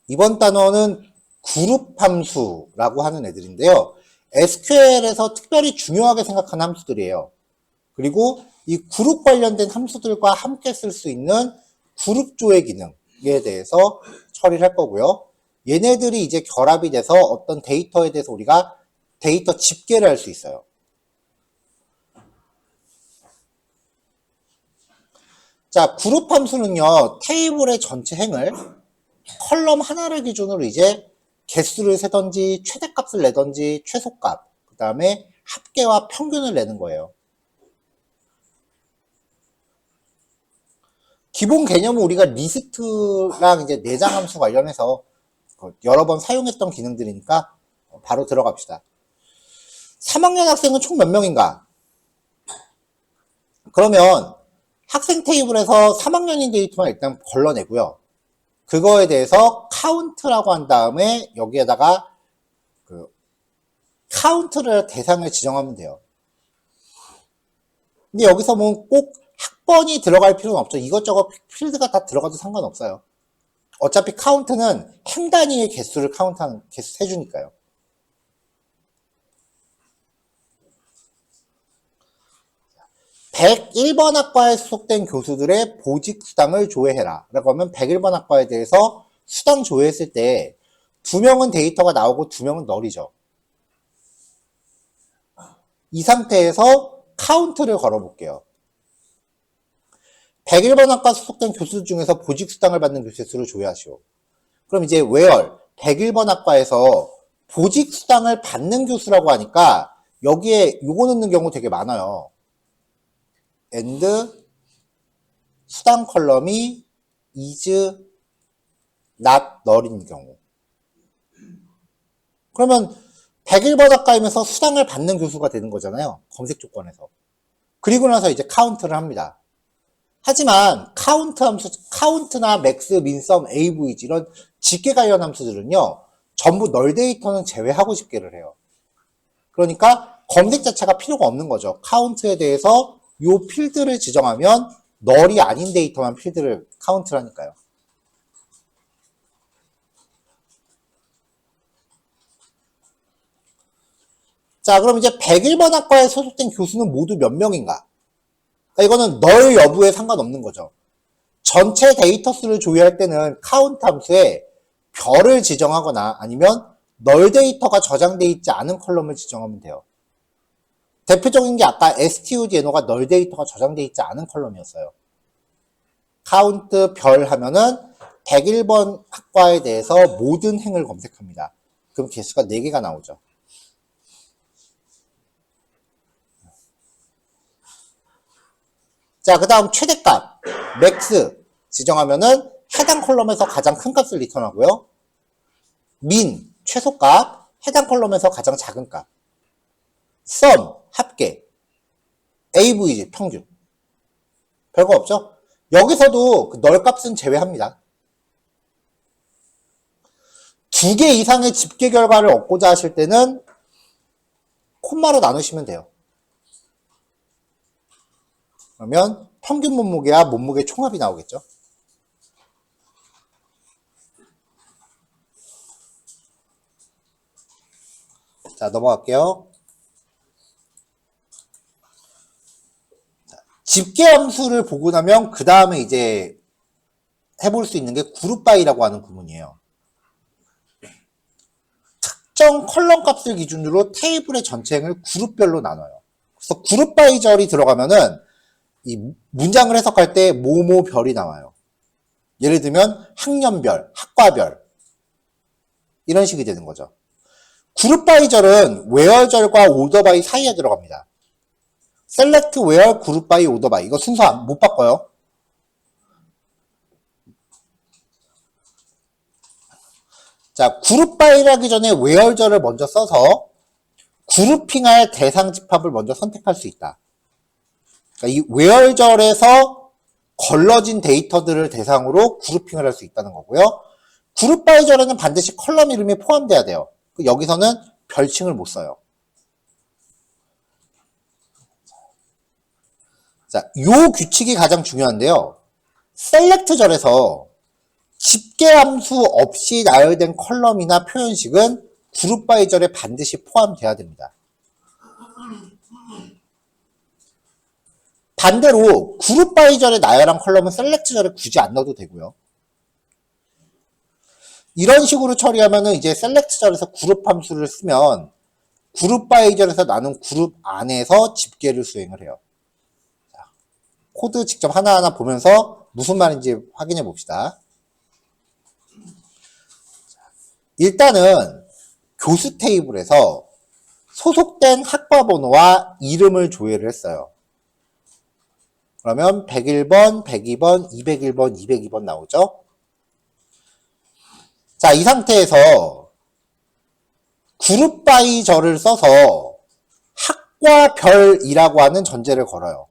이번 단어는 그룹 함수라고 하는 애들인데요. SQL에서 특별히 중요하게 생각하는 함수들이에요. 그리고 이 그룹 관련된 함수들과 함께 쓸 수 있는 그룹 조회 기능에 대해서 처리를 할 거고요. 얘네들이 이제 결합이 돼서 어떤 데이터에 대해서 우리가 데이터 집계를 할 수 있어요. 자, 그룹 함수는요, 테이블의 전체 행을 컬럼 하나를 기준으로 이제 개수를 세던지, 최대값을 내던지, 최소값, 그 다음에 합계와 평균을 내는 거예요. 기본 개념은 우리가 리스트랑 이제 내장 함수 관련해서 여러 번 사용했던 기능들이니까 바로 들어갑시다. 3학년 학생은 총 몇 명인가? 그러면 학생 테이블에서 3학년인 데이터만 일단 걸러내고요. 그거에 대해서 카운트라고 한 다음에 여기에다가 그 카운트를 대상을 지정하면 돼요. 근데 여기서 뭐 꼭 학번이 들어갈 필요는 없죠. 이것저것 필드가 다 들어가도 상관없어요. 어차피 카운트는 행 단위의 개수를 카운트하는 개수 세주니까요. (101번) 학과에 소속된 교수들의 보직 수당을 조회해라 라고 하면 101번 학과에 대해서 수당 조회했을 때 2명은 데이터가 나오고 2명은 널이죠. 이 상태에서 카운트를 걸어볼게요. 101번 학과 소속된 교수 중에서 보직 수당을 받는 교수의 수를 조회하시오. 그럼 이제 where 101번 학과에서 보직 수당을 받는 교수라고 하니까 여기에 요거 넣는 경우 되게 많아요. and 수당 컬럼이 is not null인 경우. 그러면 101번 학과이면서 수당을 받는 교수가 되는 거잖아요. 검색 조건에서. 그리고 나서 이제 카운트를 합니다. 하지만 카운트 함수, 카운트나 맥스, 민썸, AVG 이런 집계 관련 함수들은요. 전부 널 데이터는 제외하고 집계를 해요. 그러니까 검색 자체가 필요가 없는 거죠. 카운트에 대해서 요 필드를 지정하면 널이 아닌 데이터만 필드를 카운트를 하니까요. 자, 그럼 이제 101번 학과에 소속된 교수는 모두 몇 명인가? 그러니까 이거는 널 여부에 상관없는 거죠. 전체 데이터 수를 조회할 때는 카운트 함수에 별을 지정하거나 아니면 널 데이터가 저장되어 있지 않은 컬럼을 지정하면 돼요. 대표적인 게 아까 stdno가 널 데이터가 저장되어 있지 않은 컬럼이었어요. 카운트 별 하면은 101번 학과에 대해서 모든 행을 검색합니다. 그럼 개수가 4개가 나오죠. 자, 그 다음 최대값, 맥스 지정하면은 해당 컬럼에서 가장 큰 값을 리턴하고요. 민, 최소값, 해당 컬럼에서 가장 작은 값. 썸, 합계. AVG, 평균. 별거 없죠? 여기서도 그 널 값은 제외합니다. 2개 이상의 집계 결과를 얻고자 하실 때는 콤마로 나누시면 돼요. 그러면 평균 몸무게와 몸무게 총합이 나오겠죠. 자, 넘어갈게요. 자, 집계 함수를 보고 나면 그 다음에 이제 해볼 수 있는 게 그룹 바이라고 하는 구문이에요. 특정 컬럼 값을 기준으로 테이블의 전체 행을 그룹별로 나눠요. 그래서 그룹 바이 절이 들어가면은 이 문장을 해석할 때 뭐뭐 별이 나와요. 예를 들면 학년별, 학과별 이런 식이 되는 거죠. 그룹 바이 절은 where 절과 order by 사이에 들어갑니다. select where group by order by 이거 순서 못 바꿔요. 자, 그룹 바이를 하기 전에 where 절을 먼저 써서 그룹핑할 대상 집합을 먼저 선택할 수 있다. 그러니까 이 where 절에서 걸러진 데이터들을 대상으로 그룹핑을 할 수 있다는 거고요. 그룹 바이 절에는 반드시 컬럼 이름이 포함돼야 돼요. 여기서는 별칭을 못 써요. 자, 요 규칙이 가장 중요한데요. 셀렉트 절에서 집계 집계함수 없이 나열된 컬럼이나 표현식은 그룹 바이 절에 반드시 포함돼야 됩니다. 반대로 그룹 바이 절에 나열한 컬럼은 셀렉트 절에 굳이 안 넣어도 되고요. 이런 식으로 처리하면은 이제 셀렉트 절에서 그룹 함수를 쓰면 그룹 바이 절에서 나눈 그룹 안에서 집계를 수행을 해요. 자, 코드 직접 하나하나 보면서 무슨 말인지 확인해 봅시다. 일단은 교수 테이블에서 소속된 학과 번호와 이름을 조회를 했어요. 그러면 101번, 102번, 201번, 202번 나오죠? 자, 이 상태에서 그룹 바이 절을 써서 학과 별이라고 하는 전제를 걸어요.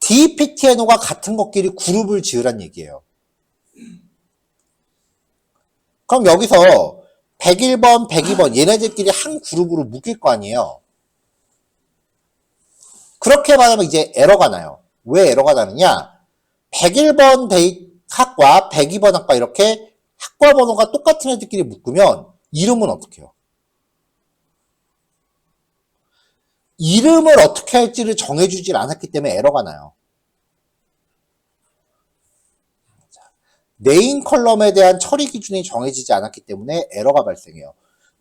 DPTNO가 같은 것끼리 그룹을 지으란 얘기예요. 그럼 여기서 101번, 102번 얘네들끼리 한 그룹으로 묶일 거 아니에요. 그렇게 말하면 이제 에러가 나요. 왜 에러가 나느냐? 101번 학과 102번 학과 이렇게 학과 번호가 똑같은 애들끼리 묶으면 이름은 어떻게 해요? 이름을 어떻게 할지를 정해주질 않았기 때문에 에러가 나요. 네임 컬럼에 대한 처리 기준이 정해지지 않았기 때문에 에러가 발생해요.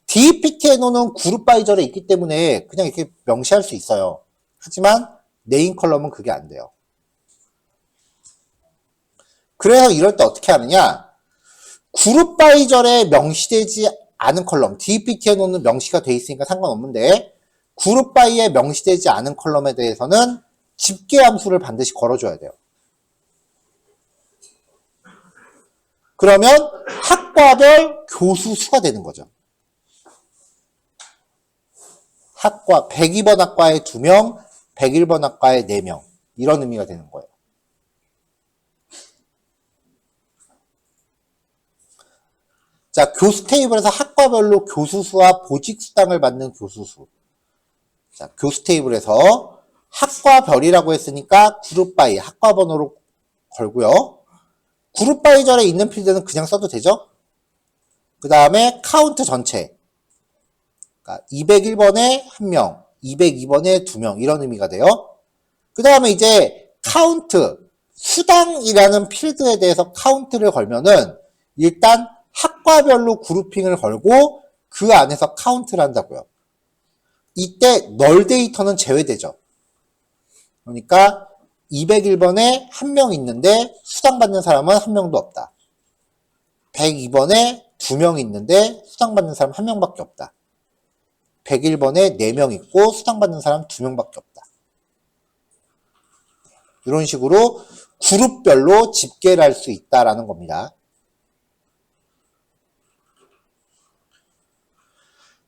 DPTNO는 그룹 바이 절에 있기 때문에 그냥 이렇게 명시할 수 있어요. 하지만 네임 컬럼은 그게 안 돼요. 그래서 이럴 때 어떻게 하느냐? 그룹 바이 절에 명시되지 않은 컬럼, DPTNO는 명시가 돼 있으니까 상관없는데 그룹 바이에 명시되지 않은 컬럼에 대해서는 집계 함수를 반드시 걸어줘야 돼요. 그러면 학과별 교수 수가 되는 거죠. 학과 102번 학과에 2명, 101번 학과에 4명 이런 의미가 되는 거예요. 자, 교수 테이블에서 학과별로 교수 수와 보직 수당을 받는 교수 수. 자, 교수 테이블에서 학과별이라고 했으니까 그룹 바이 학과 번호로 걸고요. 그룹 바이 절에 있는 필드는 그냥 써도 되죠? 그 다음에 카운트 전체. 그러니까 201번에 1명, 202번에 2명 이런 의미가 돼요. 그 다음에 이제 카운트, 수당이라는 필드에 대해서 카운트를 걸면은 일단 학과별로 그룹핑을 걸고 그 안에서 카운트를 한다고요. 이때 널 데이터는 제외되죠. 그러니까 201번에 1명 있는데 수당받는 사람은 1명도 없다. 102번에 2명 있는데 수당받는 사람 1명밖에 없다. 101번에 4명 있고 수당받는 사람 2명밖에 없다. 이런 식으로 그룹별로 집계를 할 수 있다라는 겁니다.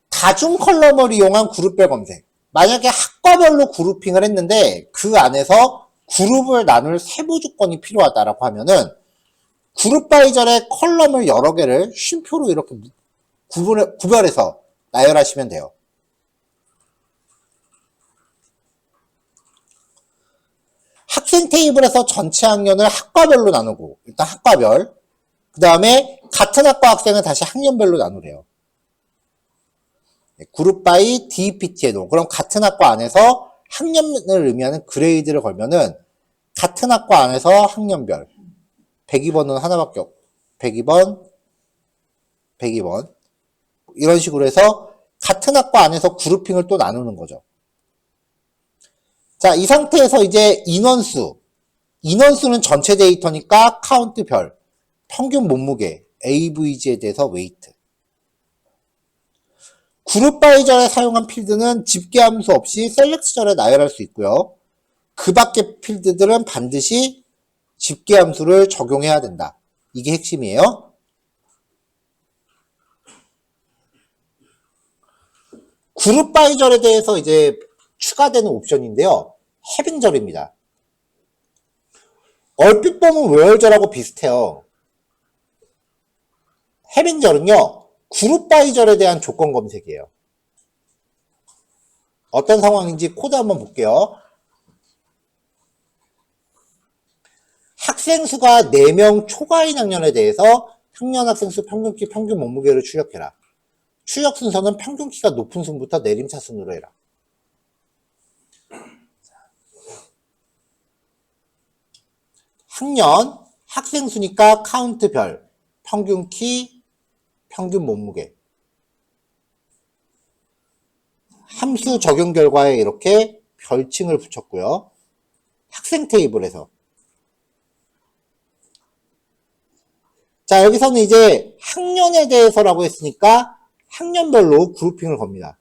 다중 컬럼을 이용한 그룹별 검색. 만약에 학과별로 그룹핑을 했는데 그 안에서 그룹을 나눌 세부 조건이 필요하다라고 하면은 그룹 바이 절에 컬럼을 여러 개를 쉼표로 이렇게 구별해서 나열하시면 돼요. 학생 테이블에서 전체 학년을 학과별로 나누고 일단 학과별 그 다음에 같은 학과 학생은 다시 학년별로 나누래요. 그룹 바이 DPTNO 그럼 같은 학과 안에서 학년을 의미하는 그레이드를 걸면은 같은 학과 안에서 학년별 102번은 하나밖에 없고 102번 102번 이런 식으로 해서 같은 학과 안에서 그룹핑을 또 나누는 거죠. 자, 이 상태에서 이제 인원수는 전체 데이터니까 카운트별 평균 몸무게 AVG에 대해서 웨이트 그룹 바이 절에 사용한 필드는 집계 함수 없이 셀렉트 절에 나열할 수 있고요. 그 밖의 필드들은 반드시 집계 함수를 적용해야 된다. 이게 핵심이에요. 그룹 바이 절에 대해서 이제 추가되는 옵션인데요. 해빙절입니다. 얼핏 보면 웨얼절하고 비슷해요. 해빙절은요. 그룹 바이 절에 대한 조건 검색이에요. 어떤 상황인지 코드 한번 볼게요. 학생 수가 4명 초과인 학년에 대해서 학년 학생 수 평균 키 평균 몸무게를 출력해라. 출력 순서는 평균 키가 높은 순부터 내림차순으로 해라. 학년, 학생 수니까 카운트별, 평균 키, 평균 몸무게. 함수 적용 결과에 이렇게 별칭을 붙였고요. 학생 테이블에서. 자, 여기서는 이제 학년에 대해서라고 했으니까 학년별로 그룹핑을 겁니다.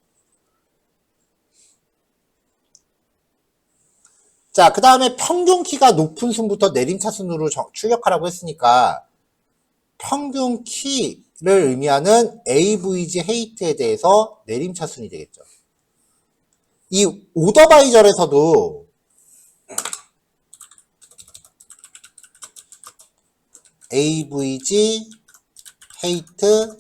자, 그 다음에 평균 키가 높은 순부터 내림차순으로 출력하라고 했으니까 평균 키를 의미하는 AVG 헤이트에 대해서 내림차순이 되겠죠. 이 오더바이절에서도 AVG 헤이트에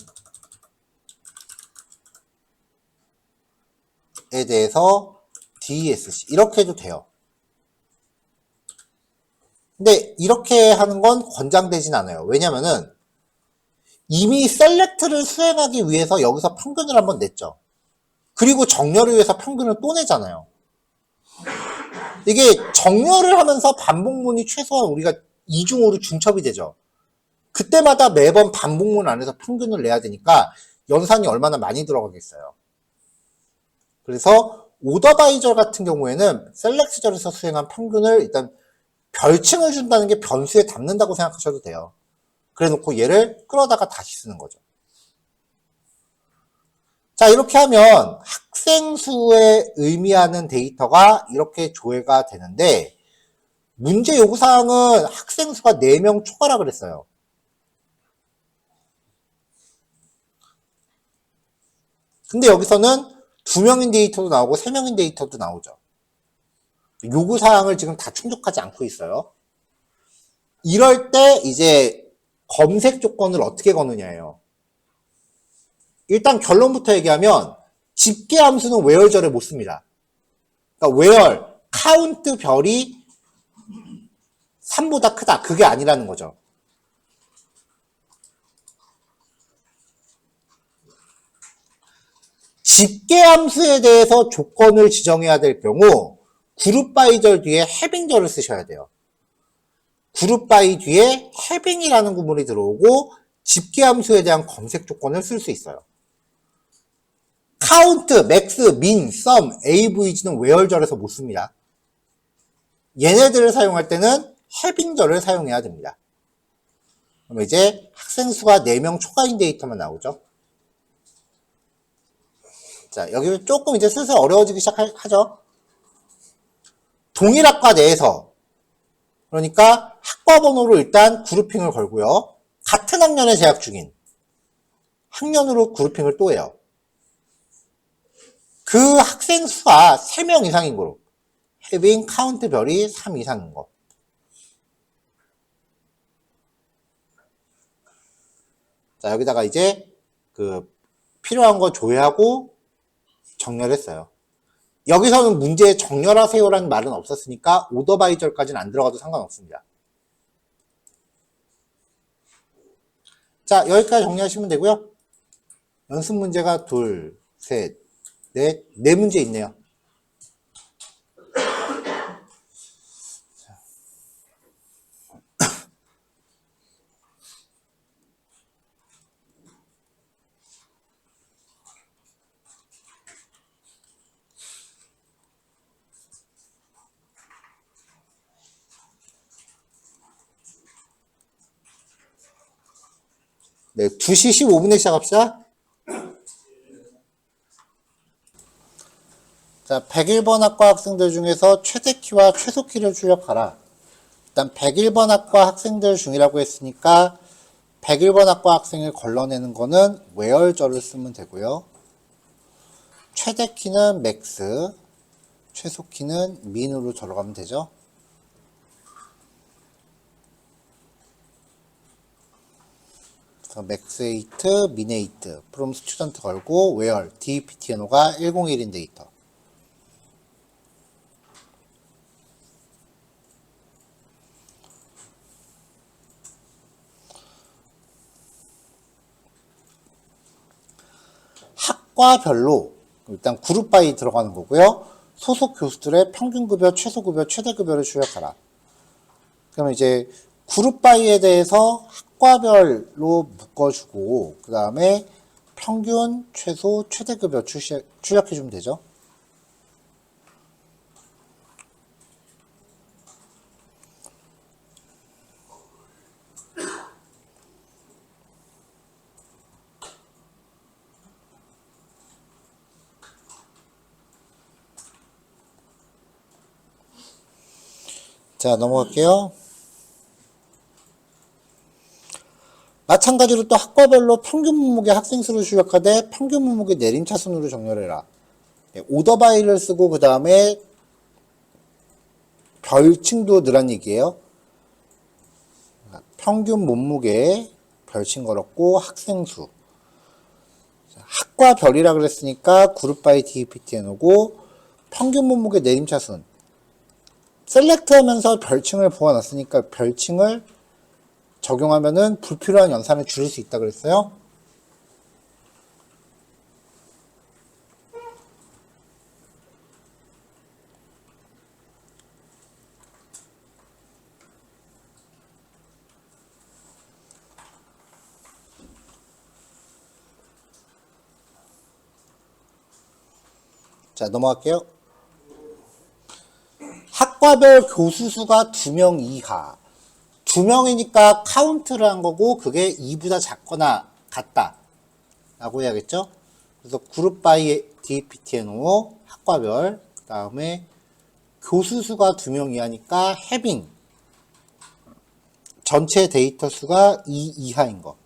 대해서 DESC 이렇게 해도 돼요. 근데 이렇게 하는 건 권장되진 않아요. 왜냐면은 이미 셀렉트를 수행하기 위해서 여기서 평균을 한번 냈죠. 그리고 정렬을 위해서 평균을 또 내잖아요. 이게 정렬을 하면서 반복문이 최소한 우리가 이중으로 중첩이 되죠. 그때마다 매번 반복문 안에서 평균을 내야 되니까 연산이 얼마나 많이 들어가겠어요. 그래서 오더바이저 같은 경우에는 셀렉트절에서 수행한 평균을 일단 별칭을 준다는 게 변수에 담는다고 생각하셔도 돼요. 그래 놓고 얘를 끌어다가 다시 쓰는 거죠. 자, 이렇게 하면 학생 수에 의미하는 데이터가 이렇게 조회가 되는데 문제 요구사항은 학생 수가 4명 초과라 그랬어요. 근데 여기서는 2명인 데이터도 나오고 3명인 데이터도 나오죠. 요구사항을 지금 다 충족하지 않고 있어요. 이럴 때 이제 검색 조건을 어떻게 거느냐예요. 일단 결론부터 얘기하면 집계 함수는 where절에 못 씁니다. 그러니까 where, 카운트 별이 3보다 크다. 그게 아니라는 거죠. 집계 함수에 대해서 조건을 지정해야 될 경우 그룹 바이절 뒤에 해빙절을 쓰셔야 돼요. 그룹 바이 뒤에 해빙이라는 구문이 들어오고 집계 함수에 대한 검색 조건을 쓸 수 있어요. 카운트, 맥스, 민, 썸, AVG는 where절에서 못 씁니다. 얘네들을 사용할 때는 해빙절을 사용해야 됩니다. 그럼 이제 학생 수가 4명 초과인 데이터만 나오죠. 자, 여기 조금 이제 슬슬 어려워지기 시작하죠. 동일 학과 내에서, 그러니까 학과 번호로 일단 그룹핑을 걸고요. 같은 학년에 재학 중인 학년으로 그룹핑을 또 해요. 그 학생 수가 3명 이상인 그룹. having 카운트 별이 3 이상인 거. 자, 여기다가 이제 필요한 거 조회하고 정렬했어요. 여기서는 문제에 정렬하세요라는 말은 없었으니까 오더바이절까지는 안 들어가도 상관없습니다. 자, 여기까지 정리하시면 되고요. 연습 문제가 둘, 셋, 넷, 4문제 있네요. 네, 2시 15분에 시작합시다. 자, 101번 학과 학생들 중에서 최대 키와 최소 키를 출력하라. 일단 101번 학과 학생들 중이라고 했으니까 101번 학과 학생을 걸러내는 거는 where절을 쓰면 되고요. 최대 키는 max, 최소 키는 min으로 들어가면 되죠. max 8, min 8, from student 걸고 where, DEPTNO가 101인 데이터. 학과별로 일단 그룹 바이 들어가는 거고요. 소속 교수들의 평균급여, 최소급여, 최대급여를 출력하라. 그러면 이제 그룹 바이에 대해서 학과별로 묶어주고 그 다음에 평균, 최소, 최대급여 출력해주면 되죠. 자, 넘어갈게요. 마찬가지로 또 학과별로 평균 문목의 학생 수를 출력하되 평균 문목의 내림차순으로 정렬해라. 오더바이를 쓰고 그 다음에 별칭도 넣으란 얘기예요. 평균 몸무게 별칭 걸었고 학생 수. 학과별이라 그랬으니까 그룹 바이 DPT에 놓고 평균 몸무게 내림차순. 셀렉트 하면서 별칭을 부어놨으니까 별칭을 적용하면은 불필요한 연산을 줄일 수 있다 그랬어요. 자, 넘어갈게요. 학과별 교수 수가 2명 이하. 2명이니까 카운트를 한 거고 그게 2보다 작거나 같다 라고 해야겠죠. 그래서 그룹 바이 DPT에 놓고 학과별 그 다음에 교수 수가 2명 이하니까 having 전체 데이터 수가 2 이하인 거.